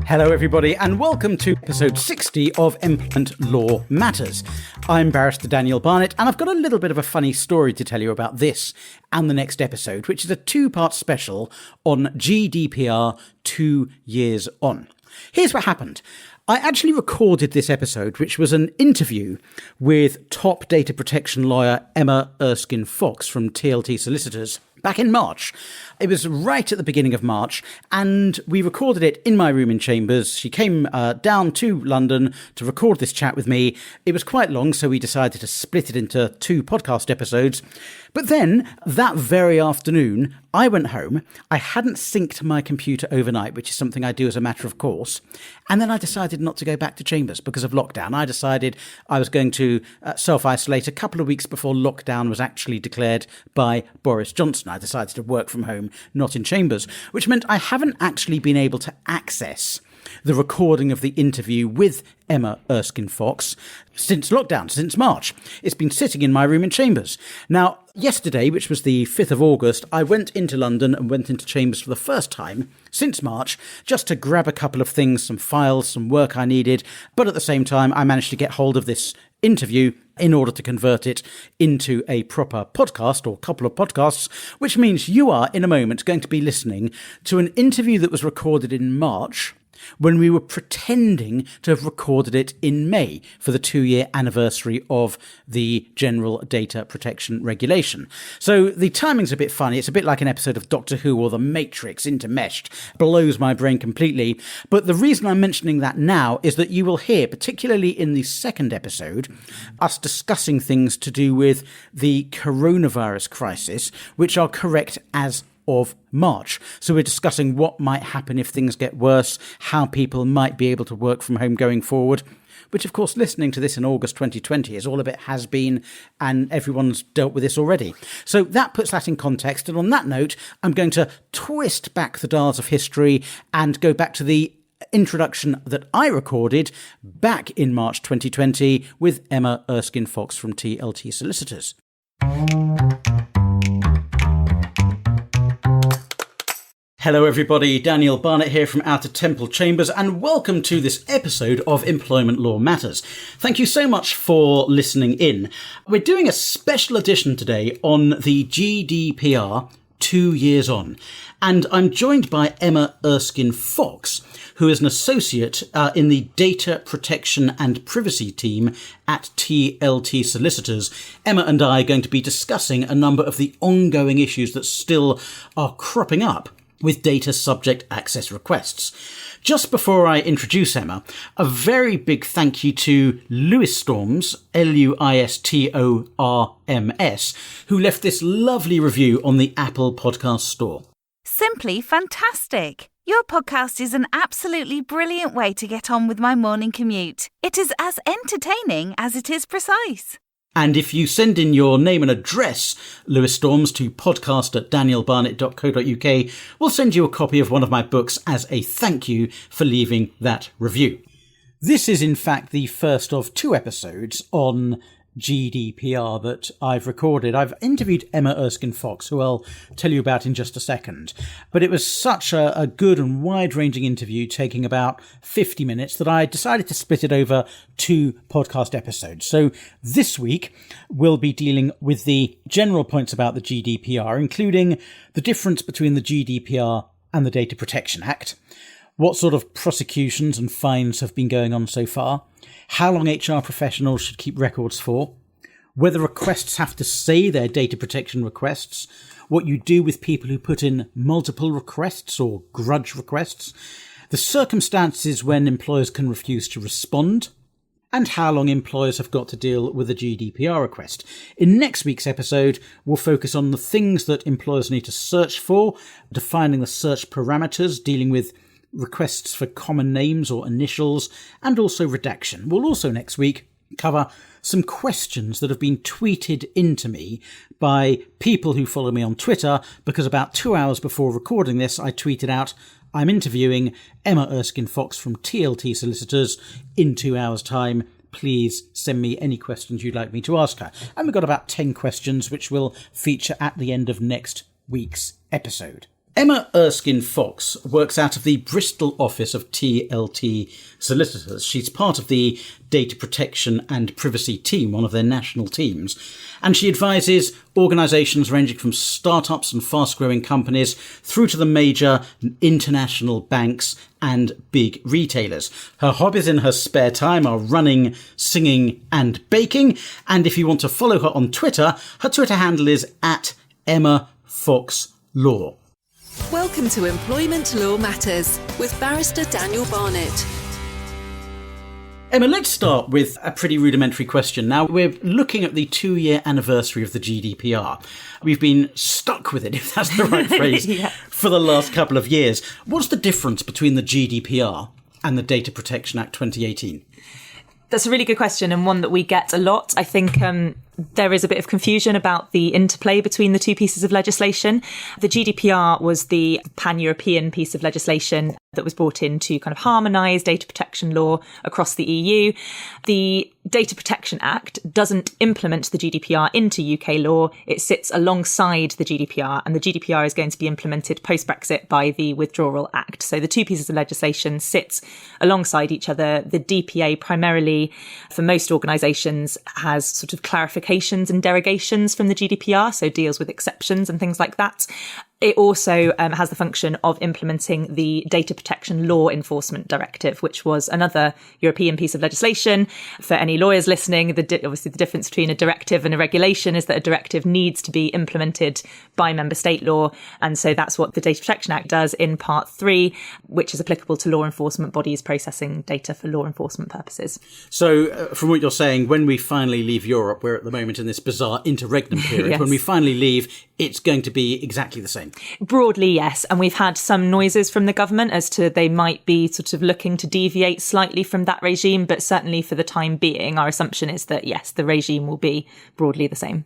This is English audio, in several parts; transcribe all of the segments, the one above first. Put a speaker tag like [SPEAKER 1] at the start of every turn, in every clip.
[SPEAKER 1] Hello everybody and welcome to episode 60 of Employment Law Matters. I'm Barrister Daniel Barnett and I've got a little bit of a funny story to tell you about this and the next episode, which is a two-part special on GDPR 2 years on. Here's what happened. I actually recorded this episode, which was an interview with top data protection lawyer Emma Erskine-Fox from TLT Solicitors back in March. It was right at the beginning of March, and we recorded it in my room in Chambers. She came down to London to record this chat with me. It was quite long, so we decided to split it into two podcast episodes. But then, that very afternoon, I went home. I hadn't synced my computer overnight, which is something I do as a matter of course. And then I decided not to go back to Chambers because of lockdown. I decided I was going to self-isolate a couple of weeks before lockdown was actually declared by Boris Johnson. I decided to work from home, not in Chambers, which meant I haven't actually been able to access the recording of the interview with Emma Erskine-Fox since lockdown, since March. It's been sitting in my room in Chambers. Now, yesterday, which was the 5th of August, I went into London and went into Chambers for the first time since March, just to grab a couple of things, some files, some work I needed. But at the same time, I managed to get hold of this interview in order to convert it into a proper podcast or couple of podcasts, which means you are, in a moment, going to be listening to an interview that was recorded in March when we were pretending to have recorded it in May for the 2-year anniversary of the General Data Protection Regulation. So the timing's a bit funny. It's a bit like an episode of Doctor Who or The Matrix intermeshed. Blows my brain completely. But the reason I'm mentioning that now is that you will hear, particularly in the second episode, us discussing things to do with the coronavirus crisis, which are correct as of March. So we're discussing what might happen if things get worse, how people might be able to work from home going forward, which of course listening to this in August 2020 is all a bit has been and everyone's dealt with this already. So that puts that in context. And on that note, I'm going to twist back the dials of history and go back to the introduction that I recorded back in March 2020 with Emma Erskine-Fox from TLT Solicitors. Hello everybody, Daniel Barnett here from Outer Temple Chambers and welcome to this episode of Employment Law Matters. Thank you so much for listening in. We're doing a special edition today on the GDPR 2 years on, and I'm joined by Emma Erskine-Fox, who is an associate in the Data Protection and Privacy team at TLT Solicitors. Emma and I are going to be discussing a number of the ongoing issues that still are cropping up with data subject access requests. Just before I introduce Emma, a very big thank you to Louis Storms, Luistorms, who left this lovely review on the Apple Podcast Store.
[SPEAKER 2] Simply fantastic! Your podcast is an absolutely brilliant way to get on with my morning commute. It is as entertaining as it is precise.
[SPEAKER 1] And if you send in your name and address, Louis Storms, to podcast@danielbarnett.co.uk, we'll send you a copy of one of my books as a thank you for leaving that review. This is in fact the first of two episodes on GDPR that I've recorded. I've interviewed Emma Erskine-Fox, who I'll tell you about in just a second. But it was such a good and wide-ranging interview, taking about 50 minutes, that I decided to split it over two podcast episodes. So this week, we'll be dealing with the general points about the GDPR, including the difference between the GDPR and the Data Protection Act, what sort of prosecutions and fines have been going on so far, how long HR professionals should keep records for, whether requests have to say they're data protection requests, what you do with people who put in multiple requests or grudge requests, the circumstances when employers can refuse to respond, and how long employers have got to deal with a GDPR request. In next week's episode, we'll focus on the things that employers need to search for, defining the search parameters, dealing with requests for common names or initials, and also redaction. We'll also next week cover some questions that have been tweeted into me by people who follow me on Twitter, because about 2 hours before recording this, I tweeted out, I'm interviewing Emma Erskine-Fox from TLT Solicitors in 2 hours' time. Please send me any questions you'd like me to ask her. And we've got about 10 questions which will feature at the end of next week's episode. Emma Erskine Fox works out of the Bristol office of TLT Solicitors. She's part of the Data Protection and Privacy team, one of their national teams. And she advises organisations ranging from startups and fast-growing companies through to the major international banks and big retailers. Her hobbies in her spare time are running, singing and baking. And if you want to follow her on Twitter, her Twitter handle is @EmmaFoxLaw.
[SPEAKER 3] Welcome to Employment Law Matters with Barrister Daniel Barnett.
[SPEAKER 1] Emma, let's start with a pretty rudimentary question. Now, we're looking at the 2-year anniversary of the GDPR. We've been stuck with it, if that's the right phrase, for the last couple of years. What's the difference between the GDPR and the Data Protection Act 2018?
[SPEAKER 4] That's a really good question, and one that we get a lot. I think there is a bit of confusion about the interplay between the two pieces of legislation. The GDPR was the pan-European piece of legislation that was brought in to kind of harmonise data protection law across the EU. The Data Protection Act doesn't implement the GDPR into UK law. It sits alongside the GDPR, and the GDPR is going to be implemented post-Brexit by the Withdrawal Act. So the two pieces of legislation sit alongside each other. The DPA primarily, for most organisations, has sort of clarifications and derogations from the GDPR, so deals with exceptions and things like that. It also has the function of implementing the Data Protection Law Enforcement Directive, which was another European piece of legislation. For any lawyers listening, obviously the difference between a directive and a regulation is that a directive needs to be implemented by member state law. And so that's what the Data Protection Act does in Part 3, which is applicable to law enforcement bodies processing data for law enforcement purposes.
[SPEAKER 1] So from what you're saying, when we finally leave Europe, we're at the moment in this bizarre interregnum period.
[SPEAKER 4] Yes.
[SPEAKER 1] When we finally leave, it's going to be exactly the same.
[SPEAKER 4] Broadly, yes. And we've had some noises from the government as to they might be sort of looking to deviate slightly from that regime. But certainly for the time being, our assumption is that, yes, the regime will be broadly the same.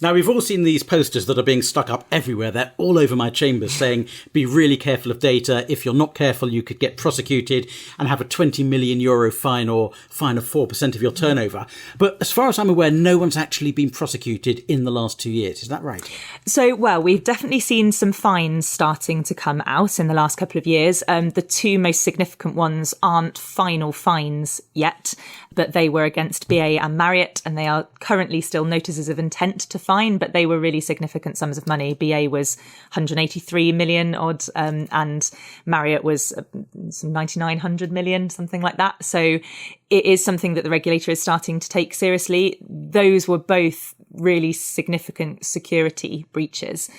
[SPEAKER 1] Now, we've all seen these posters that are being stuck up everywhere. They're all over my chambers saying, be really careful of data. If you're not careful, you could get prosecuted and have a €20 million fine or fine of 4% of your turnover. But as far as I'm aware, no one's actually been prosecuted in the last 2 years. Is that right?
[SPEAKER 4] So, well, we've definitely seen some fines starting to come out in the last couple of years. The two most significant ones aren't final fines yet, but they were against BA and Marriott, and they are currently still notices of intent to fine, but they were really significant sums of money. BA was 183 million odd, and Marriott was some 9,900 million, something like that. So it is something that the regulator is starting to take seriously. Those were both really significant security breaches.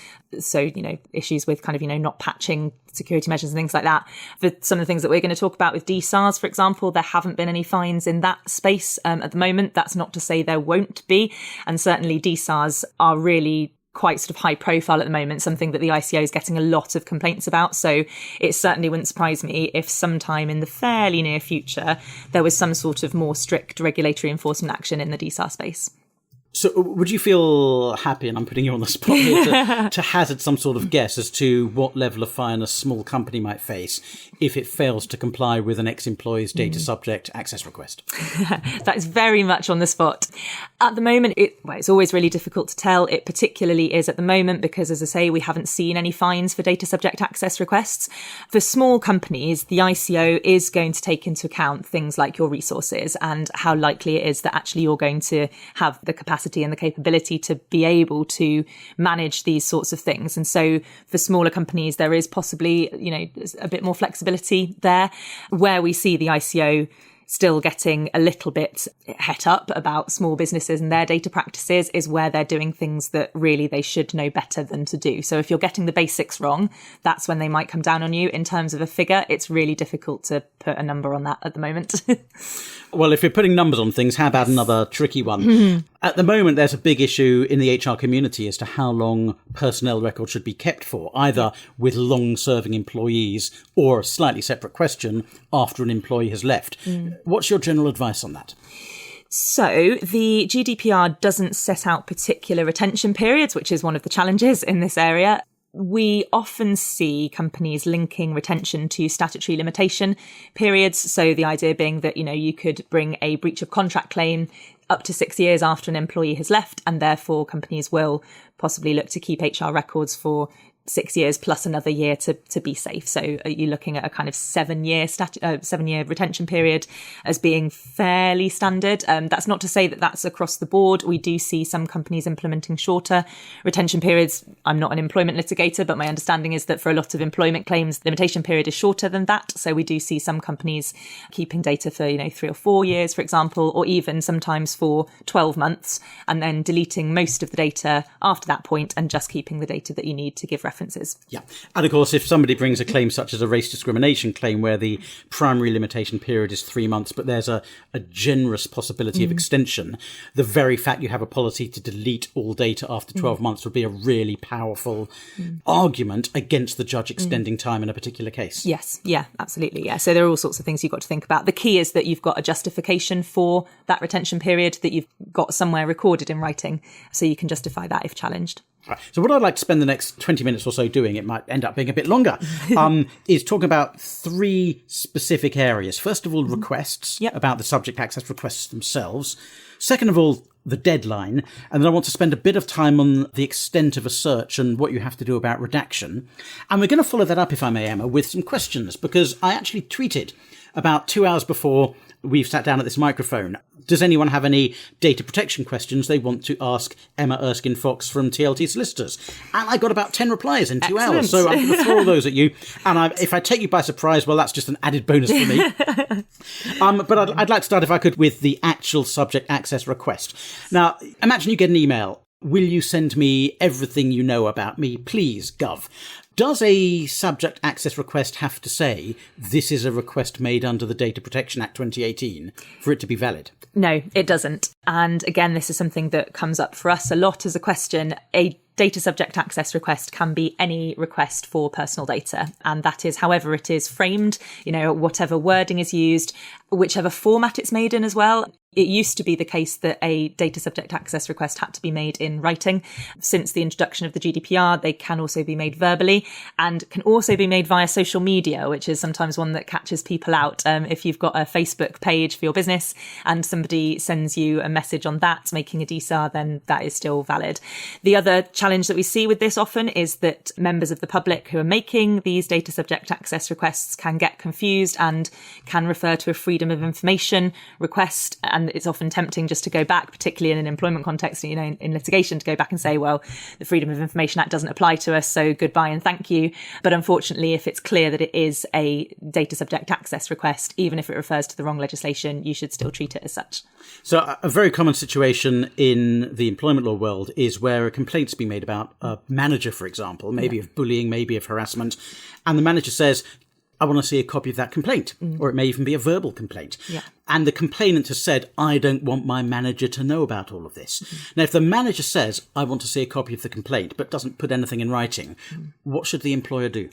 [SPEAKER 4] So, issues with kind of, not patching security measures and things like that. For some of the things that we're going to talk about with DSARs, for example, there haven't been any fines in that space at the moment. That's not to say there won't be. And certainly DSARs are really quite sort of high profile at the moment, something that the ICO is getting a lot of complaints about. So it certainly wouldn't surprise me if sometime in the fairly near future, there was some sort of more strict regulatory enforcement action in the DSAR space.
[SPEAKER 1] So would you feel happy, and I'm putting you on the spot here, to hazard some sort of guess as to what level of fine a small company might face if it fails to comply with an ex-employee's data subject access request?
[SPEAKER 4] That is very much on the spot. At the moment, it's always really difficult to tell. It particularly is at the moment because, as I say, we haven't seen any fines for data subject access requests. For small companies, the ICO is going to take into account things like your resources and how likely it is that actually you're going to have the capacity and the capability to be able to manage these sorts of things. And so for smaller companies, there is possibly, a bit more flexibility there. Where we see the ICO still getting a little bit het up about small businesses and their data practices is where they're doing things that really they should know better than to do. So if you're getting the basics wrong, that's when they might come down on you. In terms of a figure, it's really difficult to put a number on that at the moment.
[SPEAKER 1] Well, if you're putting numbers on things, how about another tricky one? Mm-hmm. At the moment, there's a big issue in the HR community as to how long personnel records should be kept for, either with long-serving employees or a slightly separate question after an employee has left. What's your general advice on that?
[SPEAKER 4] So the GDPR doesn't set out particular retention periods, which is one of the challenges in this area. We often see companies linking retention to statutory limitation periods. So the idea being that, you could bring a breach of contract claim up to 6 years after an employee has left, and therefore companies will possibly look to keep HR records for 6 years plus another year to be safe. So are you looking at a kind of 7-year retention period as being fairly standard? That's not to say that that's across the board. We do see some companies implementing shorter retention periods. I'm not an employment litigator, but my understanding is that for a lot of employment claims, the limitation period is shorter than that. So we do see some companies keeping data for, 3 or 4 years, for example, or even sometimes for 12 months, and then deleting most of the data after that point and just keeping the data that you need to give references.
[SPEAKER 1] Yeah. And of course, if somebody brings a claim such as a race discrimination claim where the primary limitation period is 3 months, but there's a generous possibility of extension, the very fact you have a policy to delete all data after 12 months would be a really powerful argument against the judge extending time in a particular case.
[SPEAKER 4] Yes. Yeah, absolutely. Yeah. So there are all sorts of things you've got to think about. The key is that you've got a justification for that retention period, that you've got somewhere recorded in writing, so you can justify that if challenged.
[SPEAKER 1] Right. So what I'd like to spend the next 20 minutes or so doing, it might end up being a bit longer, is talk about 3 specific areas. First of all, requests, about the subject access requests themselves. Second of all, the deadline. And then I want to spend a bit of time on the extent of a search and what you have to do about redaction. And we're going to follow that up, if I may, Emma, with some questions, because I actually tweeted about 2 hours before we've sat down at this microphone. Does anyone have any data protection questions they want to ask Emma Erskine Fox from TLT Solicitors? And I got about 10 replies in 2 hours. So I'm going to throw all those at you. And if I take you by surprise, well, that's just an added bonus for me. But I'd like to start, if I could, with the actual subject access request. Now, imagine you get an email. Will you send me everything you know about me, please, Gov? Does a subject access request have to say, this is a request made under the Data Protection Act 2018 for it to be valid?
[SPEAKER 4] No, it doesn't. And again, this is something that comes up for us a lot as a question. A data subject access request can be any request for personal data. And that is however it is framed, whatever wording is used, whichever format it's made in as well. It used to be the case that a data subject access request had to be made in writing. Since the introduction of the GDPR, they can also be made verbally and can also be made via social media, which is sometimes one that catches people out. If you've got a Facebook page for your business and somebody sends you a message on that making a DSAR, then that is still valid. The other challenge that we see with this often is that members of the public who are making these data subject access requests can get confused and can refer to a freedom of information request. And it's often tempting just to go back, particularly in an employment context, in litigation, to go back and say, well, the Freedom of Information Act doesn't apply to us, so goodbye and thank you. But unfortunately, if it's clear that it is a data subject access request, even if it refers to the wrong legislation, you should still treat it as such.
[SPEAKER 1] So a very common situation in the employment law world is where a complaint's been made about a manager, for example, maybe of bullying, maybe of harassment, and the manager says, I want to see a copy of that complaint, or it may even be a verbal complaint. Yeah. And the complainant has said, I don't want my manager to know about all of this. Now, if the manager says, I want to see a copy of the complaint, but doesn't put anything in writing, what should the employer do?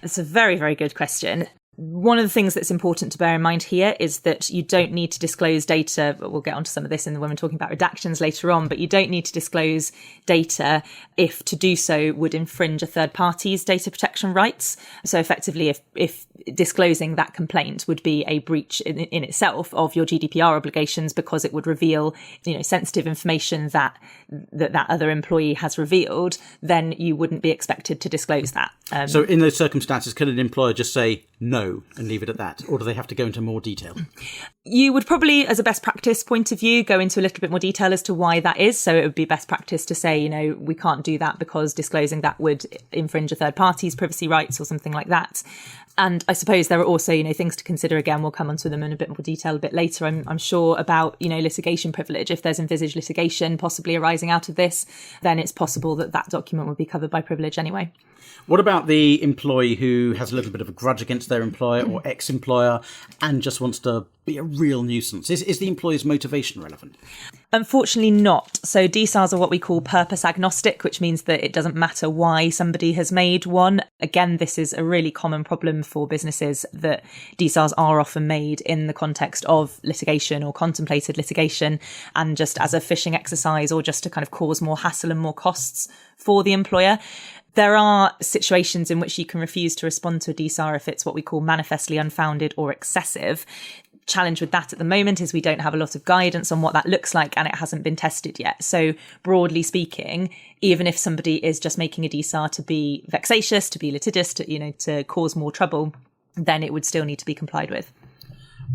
[SPEAKER 4] It's a very, very good question. One of the things that's important to bear in mind here is that you don't need to disclose data, but we'll get onto some of this when we're talking about redactions later on, but you don't need to disclose data if to do so would infringe a third party's data protection rights. So effectively, if disclosing that complaint would be a breach in itself of your GDPR obligations because it would reveal, sensitive information that other employee has revealed, then you wouldn't be expected to disclose that.
[SPEAKER 1] So in those circumstances, can an employer just say no and leave it at that? Or do they have to go into more detail?
[SPEAKER 4] You would probably, as a best practice point of view, go into a little bit more detail as to why that is. So it would be best practice to say, we can't do that because disclosing that would infringe a third party's privacy rights or something like that. And I suppose there are also, things to consider. Again, we'll come onto them in a bit more detail a bit later, I'm sure, about, litigation privilege. If there's envisaged litigation possibly arising out of this, then it's possible that document would be covered by privilege anyway.
[SPEAKER 1] What about the employee who has a little bit of a grudge against their employer or ex-employer and just wants to be a real nuisance? Is the employee's motivation relevant?
[SPEAKER 4] Unfortunately not. So DSARs are what we call purpose agnostic, which means that it doesn't matter why somebody has made one. Again, this is a really common problem for businesses, that DSARs are often made in the context of litigation or contemplated litigation, and just as a fishing exercise or just to kind of cause more hassle and more costs for the employer. There are situations in which you can refuse to respond to a DSAR if it's what we call manifestly unfounded or excessive. challenge with that at the moment is we don't have a lot of guidance on what that looks like, and it hasn't been tested yet. So broadly speaking, even if somebody is just making a DSAR to be vexatious, to be litigious, to cause more trouble, then it would still need to be complied with.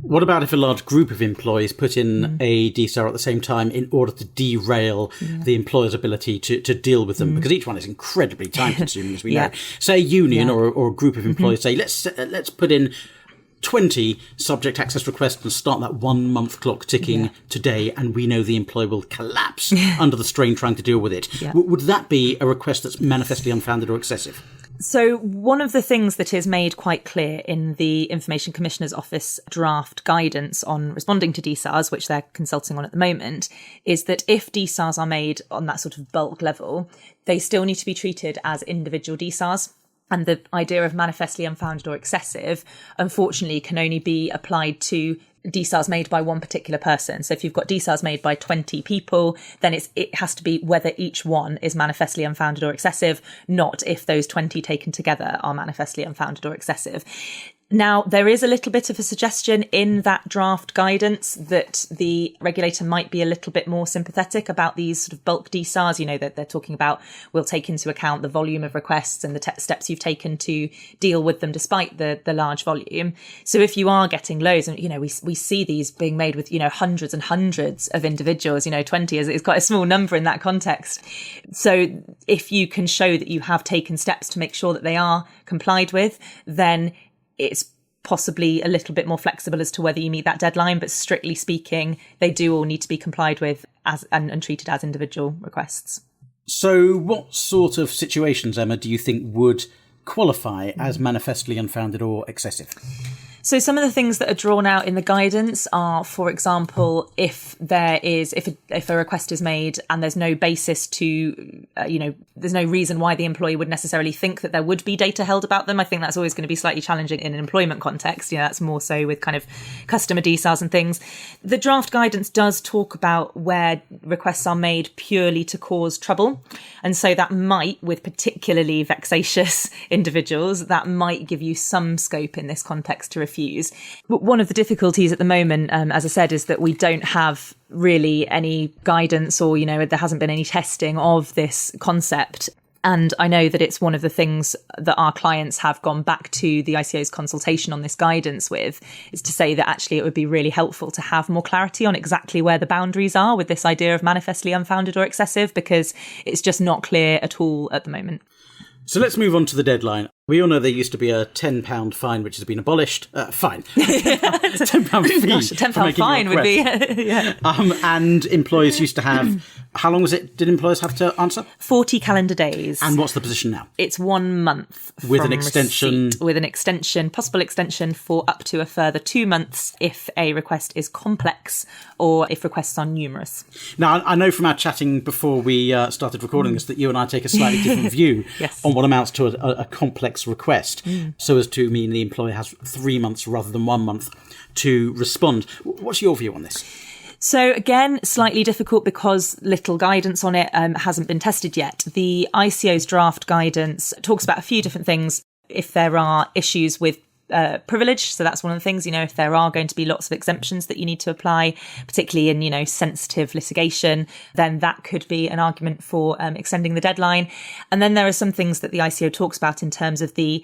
[SPEAKER 1] What about if a large group of employees put in a DSAR at the same time in order to derail the employer's ability to deal with them? Because each one is incredibly time consuming, as we know. Say a union or a group of employees say, let's put in 20 subject access requests and start that 1 month clock ticking today, and we know the employer will collapse under the strain trying to deal with it. Would that be a request that's manifestly unfounded or excessive?
[SPEAKER 4] So one of the things that is made quite clear in the Information Commissioner's Office draft guidance on responding to DSARs, which they're consulting on at the moment, is that if DSARs are made on that sort of bulk level, they still need to be treated as individual DSARs. And the idea of manifestly unfounded or excessive, unfortunately, can only be applied to DSARs made by one particular person. So if you've got DSARs made by 20 people, then it has to be whether each one is manifestly unfounded or excessive, not if those 20 taken together are manifestly unfounded or excessive. Now, there is a little bit of a suggestion in that draft guidance that the regulator might be a little bit more sympathetic about these sort of bulk DSARs. That they're talking about, we'll take into account the volume of requests and the steps you've taken to deal with them despite the large volume. So if you are getting loads, and, we see these being made with, hundreds and hundreds of individuals, 20 is quite a small number in that context. So if you can show that you have taken steps to make sure that they are complied with, then it's possibly a little bit more flexible as to whether you meet that deadline, but strictly speaking, they do all need to be complied with and treated as individual requests.
[SPEAKER 1] So what sort of situations, Emma, do you think would qualify as manifestly unfounded or excessive?
[SPEAKER 4] So some of the things that are drawn out in the guidance are, for example, if a request is made and there's no basis to, there's no reason why the employee would necessarily think that there would be data held about them. I think that's always going to be slightly challenging in an employment context. That's more so with kind of customer DSARs and things. The draft guidance does talk about where requests are made purely to cause trouble. And so that might, with particularly vexatious individuals, that might give you some scope in this context to refuse. But one of the difficulties at the moment, as I said, is that we don't have really any guidance or, there hasn't been any testing of this concept. And I know that it's one of the things that our clients have gone back to the ICO's consultation on this guidance with, is to say that actually it would be really helpful to have more clarity on exactly where the boundaries are with this idea of manifestly unfounded or excessive, because it's just not clear at all at the moment.
[SPEAKER 1] So let's move on to the deadline. We all know there used to be a £10 fine, which has been abolished. Fine. £10 fee.
[SPEAKER 4] Gosh, a £10 fine would be, yeah.
[SPEAKER 1] And employers used to have, how long was it, did employers have to answer?
[SPEAKER 4] 40 calendar days.
[SPEAKER 1] And what's the position now?
[SPEAKER 4] It's 1 month.
[SPEAKER 1] With an extension?
[SPEAKER 4] Receipt, with an extension, possible extension for up to a further 2 months if a request is complex or if requests are numerous.
[SPEAKER 1] Now, I know from our chatting before we started recording this that you and I take a slightly different view on what amounts to a complex request, so as to mean the employer has 3 months rather than 1 month to respond. What's your view on this?
[SPEAKER 4] So again, slightly difficult because little guidance on it hasn't been tested yet. The ICO's draft guidance talks about a few different things. If there are issues with privilege, so that's one of the things, if there are going to be lots of exemptions that you need to apply, particularly in, sensitive litigation, then that could be an argument for extending the deadline. And then there are some things that the ICO talks about in terms of the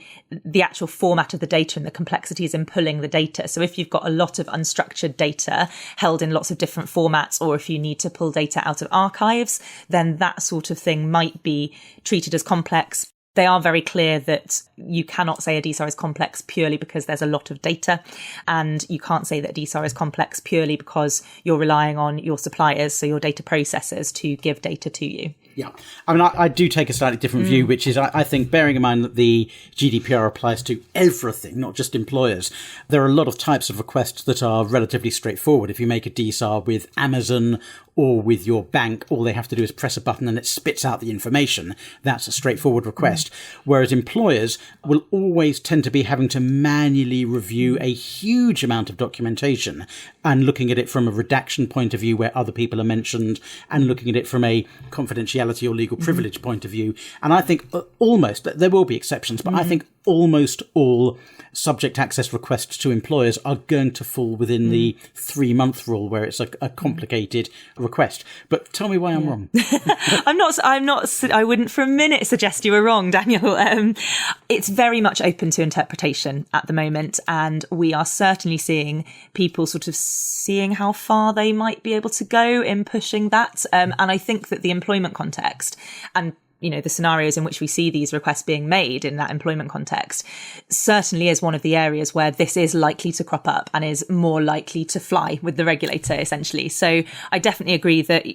[SPEAKER 4] actual format of the data and the complexities in pulling the data. So if you've got a lot of unstructured data held in lots of different formats, or if you need to pull data out of archives, then that sort of thing might be treated as complex. They are very clear that you cannot say a DSAR is complex purely because there's a lot of data, and you can't say that a DSAR is complex purely because you're relying on your suppliers, so your data processors, to give data to you.
[SPEAKER 1] Yeah. I mean, I do take a slightly different view, which is I think, bearing in mind that the GDPR applies to everything, not just employers, there are a lot of types of requests that are relatively straightforward. If you make a DSAR with Amazon or with your bank, all they have to do is press a button and it spits out the information. That's a straightforward request. Whereas employers will always tend to be having to manually review a huge amount of documentation and looking at it from a redaction point of view where other people are mentioned, and looking at it from a confidentiality or legal privilege point of view. And I think almost, there will be exceptions, but I think almost all subject access requests to employers are going to fall within the 3-month rule, where it's a complicated request. But tell me why I'm wrong.
[SPEAKER 4] I wouldn't for a minute suggest you were wrong, Daniel. It's very much open to interpretation at the moment. And we are certainly seeing people sort of seeing how far they might be able to go in pushing that. And I think that the employment context and the scenarios in which we see these requests being made in that employment context certainly is one of the areas where this is likely to crop up and is more likely to fly with the regulator, essentially. So I definitely agree that,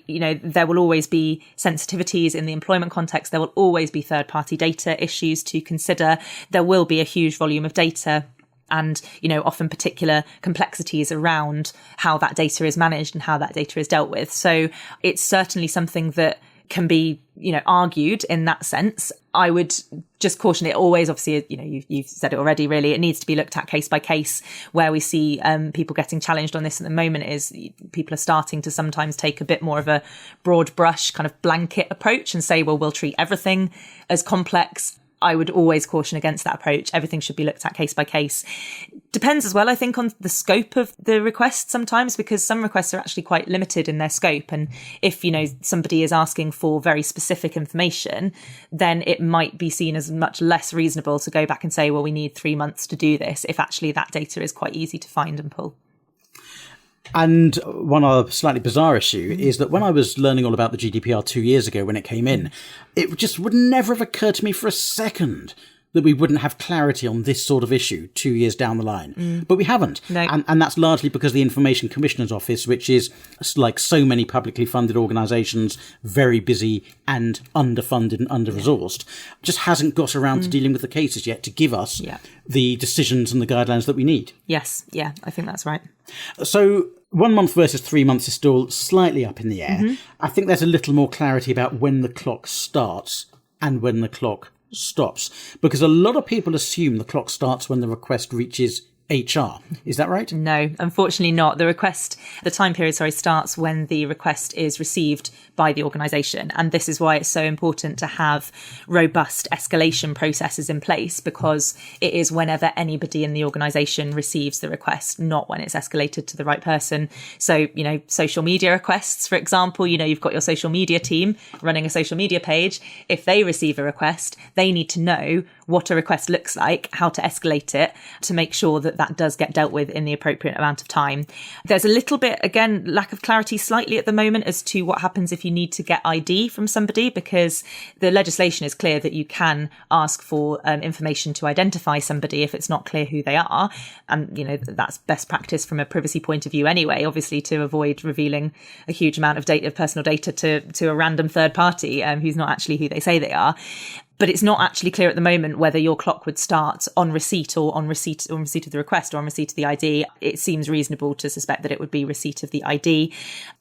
[SPEAKER 4] there will always be sensitivities in the employment context. There will always be third-party data issues to consider. There will be a huge volume of data and, often particular complexities around how that data is managed and how that data is dealt with. So it's certainly something that can be, argued in that sense. I would just caution it always, obviously, you've said it already, really, it needs to be looked at case by case. Where we see people getting challenged on this at the moment is people are starting to sometimes take a bit more of a broad brush kind of blanket approach and say, well, we'll treat everything as complex. I would always caution against that approach. Everything should be looked at case by case. Depends as well, I think, on the scope of the request sometimes, because some requests are actually quite limited in their scope. And if, somebody is asking for very specific information, then it might be seen as much less reasonable to go back and say, well, we need 3 months to do this, if actually that data is quite easy to find and pull.
[SPEAKER 1] And one other slightly bizarre issue is that when I was learning all about the GDPR 2 years ago when it came in, it just would never have occurred to me for a second that we wouldn't have clarity on this sort of issue 2 years down the line. But we haven't. No. And that's largely because the Information Commissioner's Office, which is like so many publicly funded organisations, very busy and underfunded and under-resourced, just hasn't got around to dealing with the cases yet to give us the decisions and the guidelines that we need.
[SPEAKER 4] Yes, yeah, I think that's right.
[SPEAKER 1] So 1 month versus 3 months is still slightly up in the air. I think there's a little more clarity about when the clock starts and when the clock stops, because a lot of people assume the clock starts when the request reaches HR. Is that right?
[SPEAKER 4] No, unfortunately not. The time period, starts when the request is received by the organisation. And this is why it's so important to have robust escalation processes in place, because it is whenever anybody in the organisation receives the request, not when it's escalated to the right person. So, social media requests, for example, you've got your social media team running a social media page. If they receive a request, they need to know what a request looks like, how to escalate it to make sure that that does get dealt with in the appropriate amount of time. There's a little bit, again, lack of clarity slightly at the moment as to what happens if you need to get ID from somebody, because the legislation is clear that you can ask for information to identify somebody if it's not clear who they are. And, that's best practice from a privacy point of view anyway, obviously, to avoid revealing a huge amount of data, personal data to a random third party who's not actually who they say they are. But it's not actually clear at the moment whether your clock would start on receipt or on receipt of the request or on receipt of the ID. It seems reasonable to suspect that it would be receipt of the ID.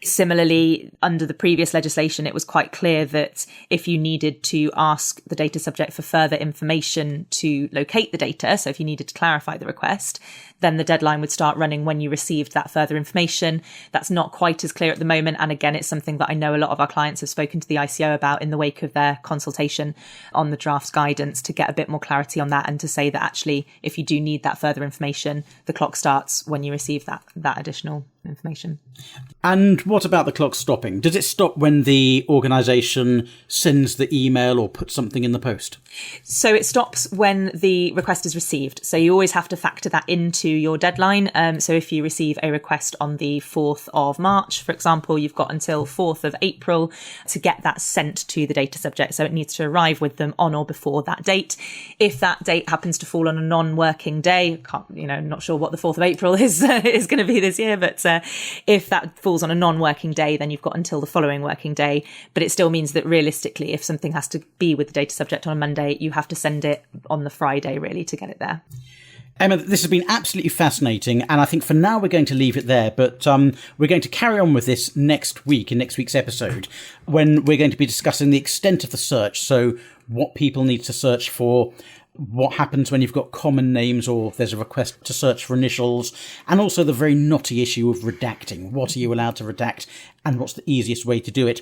[SPEAKER 4] Similarly, under the previous legislation, it was quite clear that if you needed to ask the data subject for further information to locate the data, so if you needed to clarify the request, then the deadline would start running when you received that further information. That's not quite as clear at the moment. And again, it's something that I know a lot of our clients have spoken to the ICO about in the wake of their consultation on the draft guidance, to get a bit more clarity on that and to say that actually, if you do need that further information, the clock starts when you receive that additional information.
[SPEAKER 1] And what about the clock stopping? Does it stop when the organisation sends the email or puts something in the post?
[SPEAKER 4] So it stops when the request is received. So you always have to factor that into your deadline. So if you receive a request on the 4th of March, for example, you've got until 4th of April to get that sent to the data subject. So it needs to arrive with them on or before that date. If that date happens to fall on a non-working day, not sure what the 4th of April is going to be this year, but if that falls on a non-working day, then you've got until the following working day. But it still means that realistically, if something has to be with the data subject on a Monday, you have to send it on the Friday, really, to get it there.
[SPEAKER 1] Emma, this has been absolutely fascinating, and I think for now we're going to leave it there, but we're going to carry on with this next week, in next week's episode, when we're going to be discussing the extent of the search, so what people need to search for, what happens when you've got common names or there's a request to search for initials, and also the very knotty issue of redacting. What are you allowed to redact, and what's the easiest way to do it?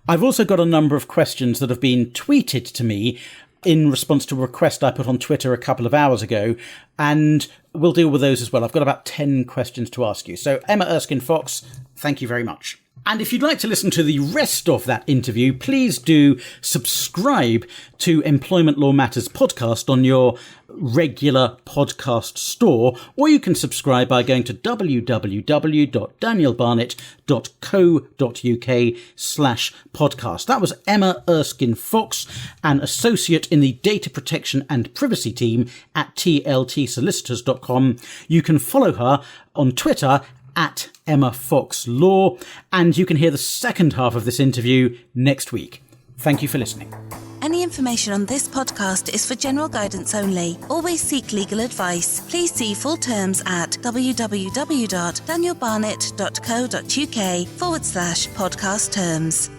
[SPEAKER 1] I've also got a number of questions that have been tweeted to me in response to a request I put on Twitter a couple of hours ago, and we'll deal with those as well. I've got about 10 questions to ask you. So Emma Erskine Fox, thank you very much. And if you'd like to listen to the rest of that interview, please do subscribe to Employment Law Matters podcast on your regular podcast store, or you can subscribe by going to www.danielbarnett.co.uk/podcast. That was Emma Erskine Fox, an associate in the data protection and privacy team at tltsolicitors.com. You can follow her on Twitter at Emma Fox Law, and you can hear the second half of this interview next week. Thank you for listening.
[SPEAKER 2] Any information on this podcast is for general guidance only. Always seek legal advice. Please see full terms at www.danielbarnett.co.uk/podcast terms.